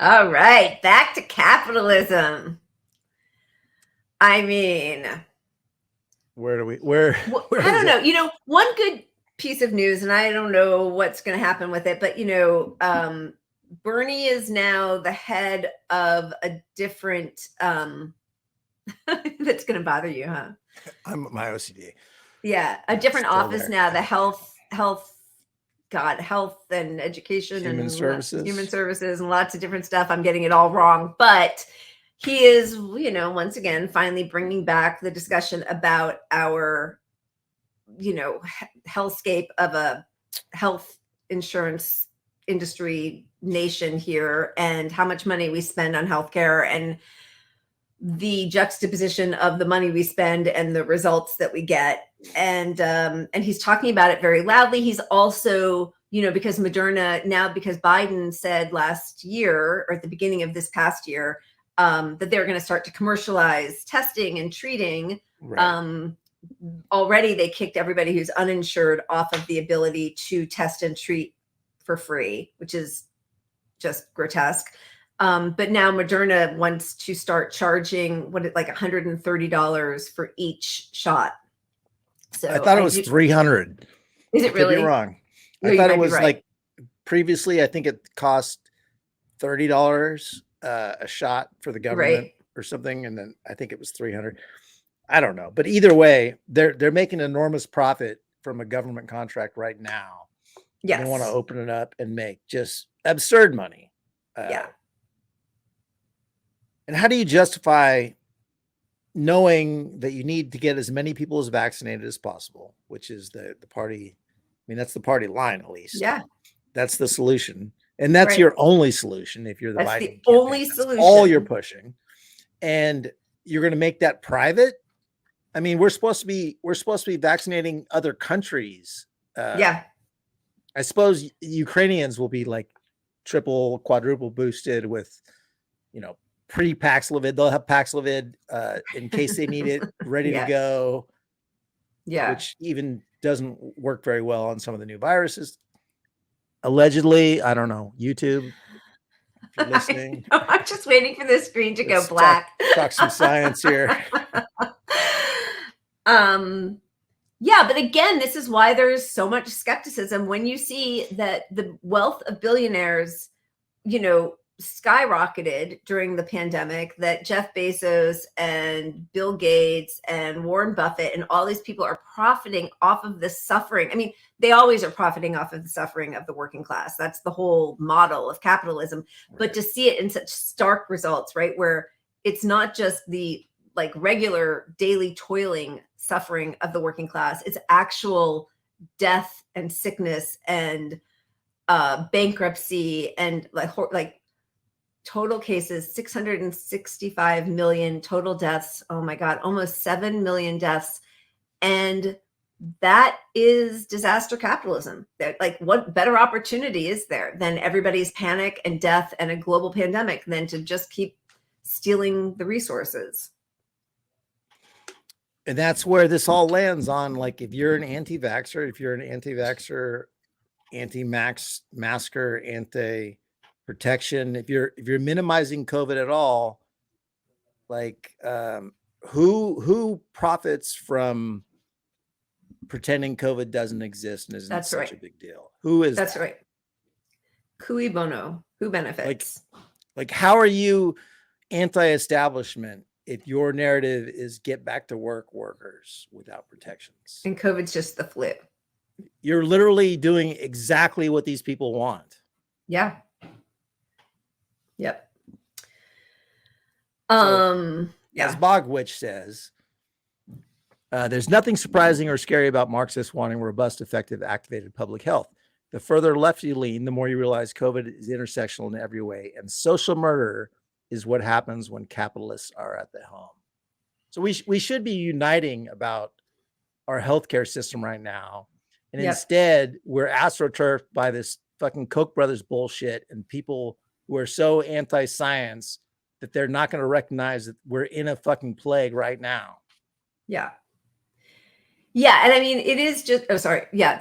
All right, back to capitalism. I mean, where I don't know. One good piece of news, and I don't know what's going to happen with it, but Bernie is now the head of a different. That's going to bother you, huh? I'm my OCD. Yeah, a different office there. now. The health and education Human and services and lots of different stuff. I'm getting it all wrong, but he is, once again, finally bringing back the discussion about our, hellscape of a health insurance industry nation here and how much money we spend on healthcare and the juxtaposition of the money we spend and the results that we get. And he's talking about it very loudly. He's also, because Moderna now, because Biden said last year or at the beginning of this past year, that they're going to start to commercialize testing and treating. Right. Already they kicked everybody who's uninsured off of the ability to test and treat for free, which is just grotesque. But now Moderna wants to start charging like $130 for each shot. So I thought it was 300. Is it really? Could be wrong. I thought it was right. Like previously, I think it cost $30 a shot for the government or something, and then I think it was 300. I don't know, but either way, they're making enormous profit from a government contract right now. Yes, they want to open it up and make just absurd money. Yeah. And how do you justify knowing that you need to get as many people as vaccinated as possible, which is the party? I mean, that's the party line, at least. Yeah. That's the solution. And that's your only solution. If you're the Biden campaign, only solution, all you're pushing, and you're going to make that private. I mean, we're supposed to be vaccinating other countries. Yeah. I suppose Ukrainians will be like triple, quadruple boosted with, pre-Paxlovid. They'll have Paxlovid in case they need it ready to go. Yeah. Which even doesn't work very well on some of the new viruses. Allegedly, I don't know, YouTube, if you're listening. I'm just waiting for the screen to go black. Talk some science here. Yeah, but again, this is why there's so much skepticism when you see that the wealth of billionaires, skyrocketed during the pandemic, that Jeff Bezos and Bill Gates and Warren Buffett and all these people are profiting off of the suffering. I mean, they always are profiting off of the suffering of the working class. That's the whole model of capitalism. Right. But to see it in such stark results, right, where it's not just the like regular daily toiling suffering of the working class, it's actual death and sickness and bankruptcy and like total cases, 665 million total deaths. Oh my God, almost 7 million deaths. And that is disaster capitalism. Like, what better opportunity is there than everybody's panic and death and a global pandemic than to just keep stealing the resources? And that's where this all lands on, like, if you're an anti-vaxxer, anti-masker, anti-protection, if you're minimizing COVID at all, like, who profits from pretending COVID doesn't exist and isn't such a big deal? Who is that's that? Right. Cui bono? Who benefits? Like, how are you anti-establishment if your narrative is get back to work workers without protections? And COVID's just the flu. You're literally doing exactly what these people want. Yeah. Yep. As Bogwitch says, there's nothing surprising or scary about Marxists wanting robust, effective, activated public health. The further left you lean, the more you realize COVID is intersectional in every way, and social murder is what happens when capitalists are at the helm. So we should be uniting about our healthcare system right now. And instead, we're astroturfed by this fucking Koch brothers bullshit and people who are so anti-science that they're not going to recognize that we're in a fucking plague right now. Yeah. Yeah. And I mean, it is just, oh, sorry. Yeah.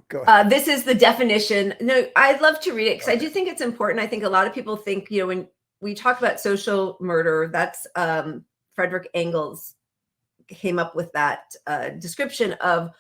Go ahead. This is the definition. No, I'd love to read it because I do think it's important. I think a lot of people think, when we talk about social murder, that's Frederick Engels came up with that description of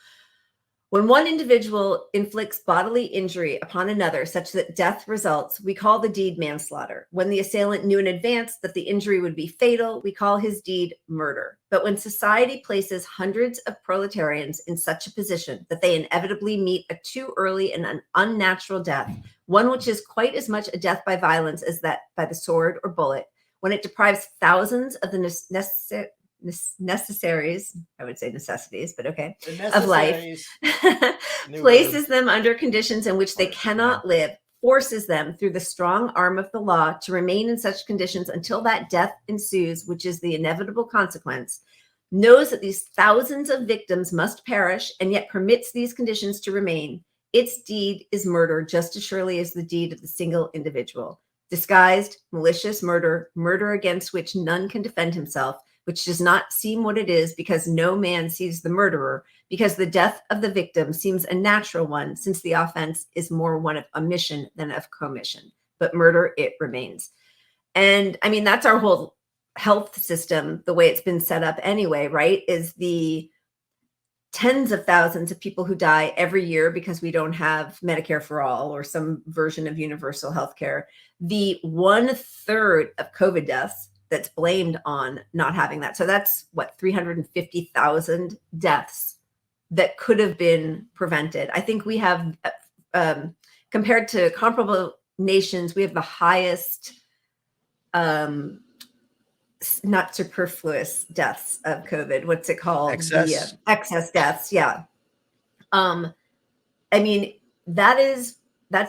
when one individual inflicts bodily injury upon another such that death results, we call the deed manslaughter. When the assailant knew in advance that the injury would be fatal, we call his deed murder. But when society places hundreds of proletarians in such a position that they inevitably meet a too early and an unnatural death, one which is quite as much a death by violence as that by the sword or bullet, when it deprives thousands of the necessaries, I would say necessities, but okay, of life, places them under conditions in which they cannot live, forces them through the strong arm of the law to remain in such conditions until that death ensues, which is the inevitable consequence, knows that these thousands of victims must perish, and yet permits these conditions to remain, its deed is murder just as surely as the deed of the single individual. Disguised, malicious murder, murder against which none can defend himself, which does not seem what it is because no man sees the murderer, because the death of the victim seems a natural one, since the offense is more one of omission than of commission. But murder, it remains. And I mean, that's our whole health system, the way it's been set up anyway, right? Is the tens of thousands of people who die every year because we don't have Medicare for all or some version of universal health care. The 1/3 of COVID deaths that's blamed on not having that. So that's what, 350,000 deaths that could have been prevented. I think we have, compared to comparable nations, we have the highest, not superfluous deaths of COVID. What's it called? Excess. Excess deaths. Yeah. I mean, that's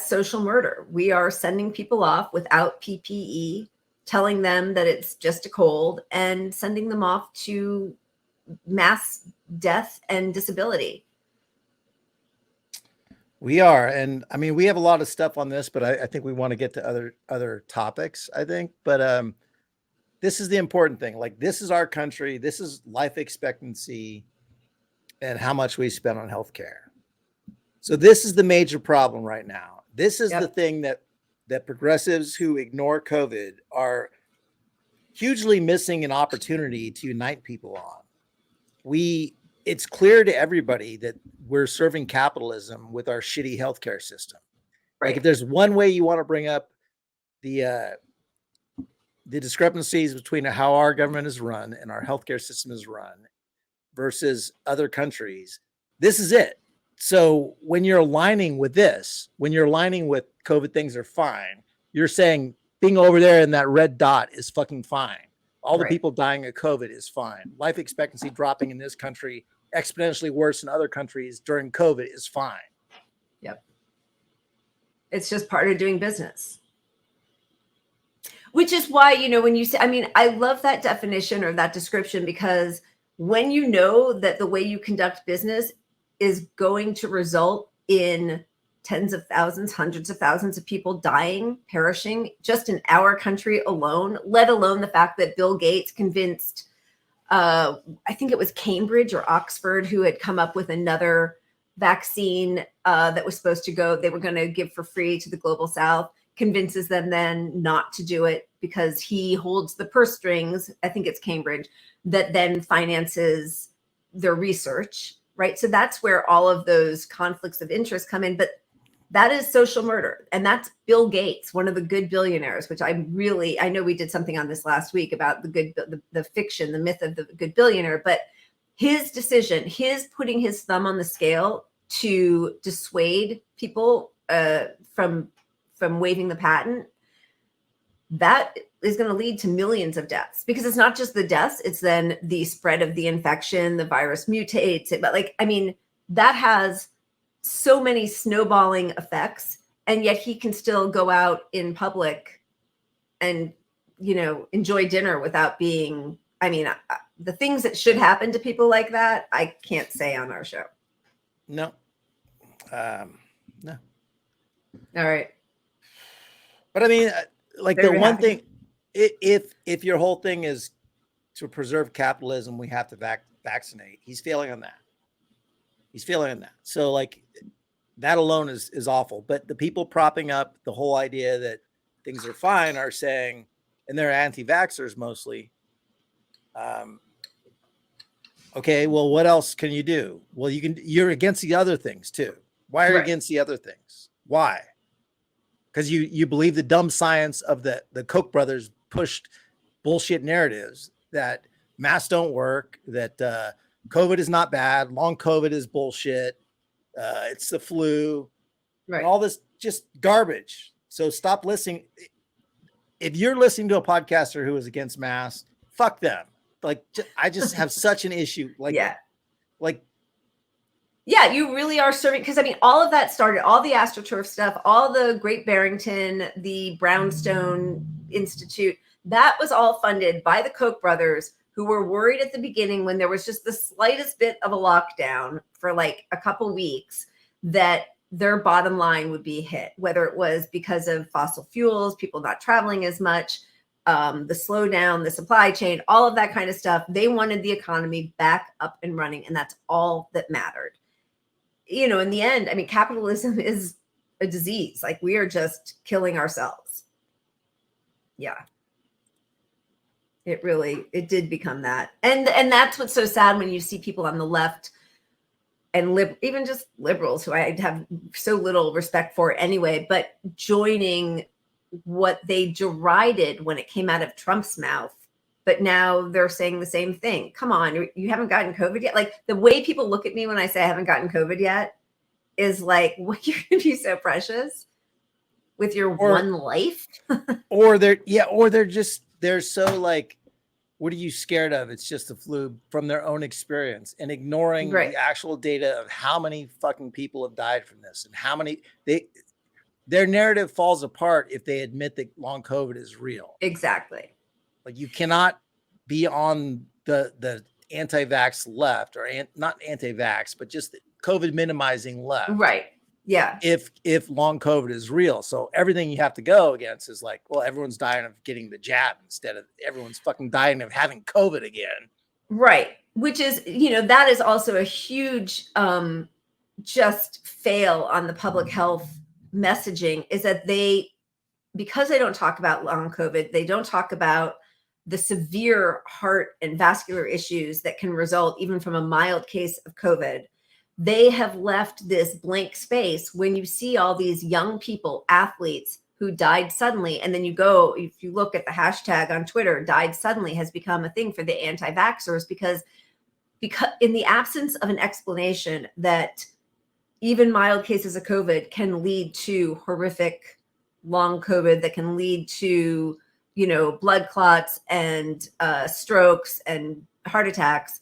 social murder. We are sending people off without PPE, telling them that it's just a cold, and sending them off to mass death and disability. We are. And I mean, we have a lot of stuff on this, but I think we want to get to other topics, I think. But this is the important thing. Like, this is our country. This is life expectancy and how much we spend on healthcare. So this is the major problem right now. This is the thing that progressives who ignore COVID are hugely missing an opportunity to unite people on. It's clear to everybody that we're serving capitalism with our shitty healthcare system. Right. Like, if there's one way you want to bring up the discrepancies between how our government is run and our healthcare system is run versus other countries, this is it. So when you're aligning with this, when you're aligning with COVID, things are fine. You're saying being over there in that red dot is fucking fine. All the people dying of COVID is fine. Life expectancy dropping in this country, exponentially worse in other countries during COVID, is fine. Yep. It's just part of doing business. Which is why, when you say, I mean, I love that definition or that description, because when you know that the way you conduct business is going to result in tens of thousands, hundreds of thousands of people dying, perishing just in our country alone, let alone the fact that Bill Gates convinced, I think it was Cambridge or Oxford, who had come up with another vaccine that was supposed to they were going to give for free to the global South, convinces them then not to do it because he holds the purse strings, I think it's Cambridge, that then finances their research. Right. So that's where all of those conflicts of interest come in. But that is social murder. And that's Bill Gates, one of the good billionaires, which I know we did something on this last week about the fiction, the myth of the good billionaire. But his decision, his putting his thumb on the scale to dissuade people from waiving the patent, that is going to lead to millions of deaths, because it's not just the deaths, it's then the spread of the infection, the virus mutates. But that has so many snowballing effects, and yet he can still go out in public and, enjoy dinner without being, the things that should happen to people like that, I can't say on our show. No. No. All right. But I mean, the one thing, if your whole thing is to preserve capitalism, we have to vaccinate. He's failing on that. So that alone is awful. But the people propping up the whole idea that things are fine are saying, and they're anti-vaxxers mostly. Okay, well, what else can you do? Well, you're against the other things too. Why are you against the other things? Why? Because you believe the dumb science of the Koch brothers pushed bullshit narratives that masks don't work, that COVID is not bad, long COVID is bullshit, it's the flu, and all this just garbage. So stop listening. If you're listening to a podcaster who is against masks, fuck them. Like, I just have such an issue. Like, yeah, you really are serving, because I mean, all of that started, all the AstroTurf stuff, all the Great Barrington, the Brownstone Institute, that was all funded by the Koch brothers, who were worried at the beginning when there was just the slightest bit of a lockdown for like a couple weeks that their bottom line would be hit, whether it was because of fossil fuels, people not traveling as much, the slowdown, the supply chain, all of that kind of stuff. They wanted the economy back up and running, and that's all that mattered. You know, in the end, I mean, capitalism is a disease. Like, we are just killing ourselves. Yeah. It did become that. And that's what's so sad when you see people on the left and even just liberals, who I have so little respect for anyway, but joining what they derided when it came out of Trump's mouth. But now they're saying the same thing. Come on, you haven't gotten COVID yet? Like, the way people look at me when I say I haven't gotten COVID yet is like, what, you're going to be so precious with your one life? or they're so like, what are you scared of? It's just the flu, from their own experience, and ignoring the actual data of how many fucking people have died from this and how many their narrative falls apart if they admit that long COVID is real. Exactly. Like, you cannot be on the anti-vax left, or not anti-vax, but just the COVID minimizing left. Right. Yeah. If long COVID is real. So everything you have to go against is like, well, everyone's dying of getting the jab instead of everyone's fucking dying of having COVID again. Right. Which is, you know, that is also a huge just fail on the public health messaging, is that because they don't talk about long COVID, they don't talk about the severe heart and vascular issues that can result even from a mild case of COVID. They have left this blank space when you see all these young people, athletes, who died suddenly. And then if you look at the hashtag on Twitter, died suddenly has become a thing for the anti-vaxxers, because in the absence of an explanation that even mild cases of COVID can lead to horrific long COVID, that can lead to, you know, blood clots and strokes and heart attacks.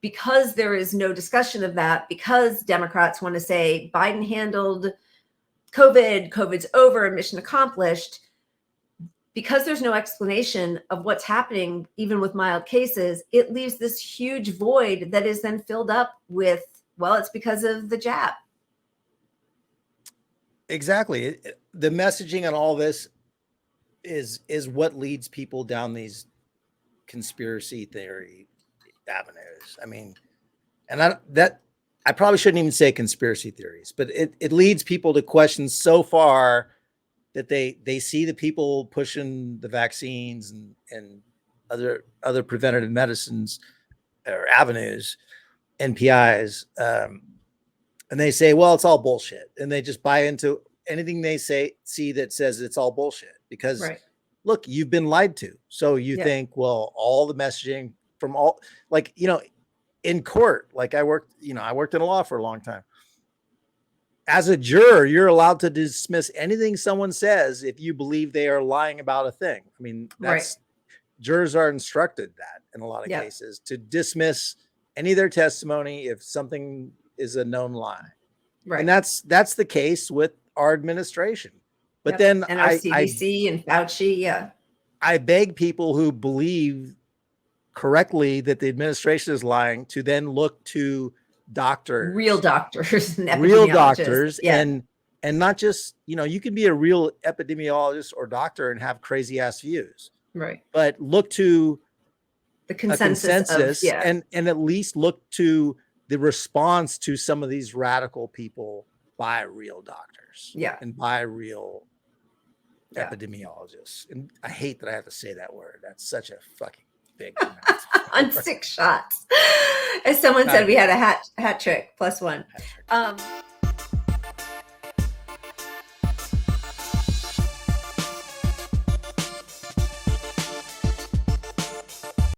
Because there is no discussion of that, because Democrats want to say Biden handled COVID, COVID's over, mission accomplished, because there's no explanation of what's happening, even with mild cases, it leaves this huge void that is then filled up with, well, it's because of the jab. Exactly. The messaging on all this is what leads people down these conspiracy theory avenues. I mean, and I probably shouldn't even say conspiracy theories, but it leads people to question so far that they see the people pushing the vaccines and other preventative medicines or avenues, NPIs, and they say, well, it's all bullshit, and they just buy into anything they see that says it's all bullshit, because look, you've been lied to. So you think, well, all the messaging from all, like, you know, in court, like I worked in a law for a long time. As a juror, you're allowed to dismiss anything someone says if you believe they are lying about a thing. I mean, jurors are instructed that in a lot of cases, to dismiss any of their testimony if something is a known lie. Right. And that's the case with our administration. But then and our CDC and Fauci, I beg people who believe correctly that the administration is lying to then look to doctors, real doctors, and not just, you know, you can be a real epidemiologist or doctor and have crazy ass views, right? But look to the consensus and at least look to the response to some of these radical people by real doctors. Yeah. And by real Yeah. epidemiologists. And I hate that I have to say that word. That's such a fucking big On 6 shots. As someone said, we had a hat trick +1. Hat trick.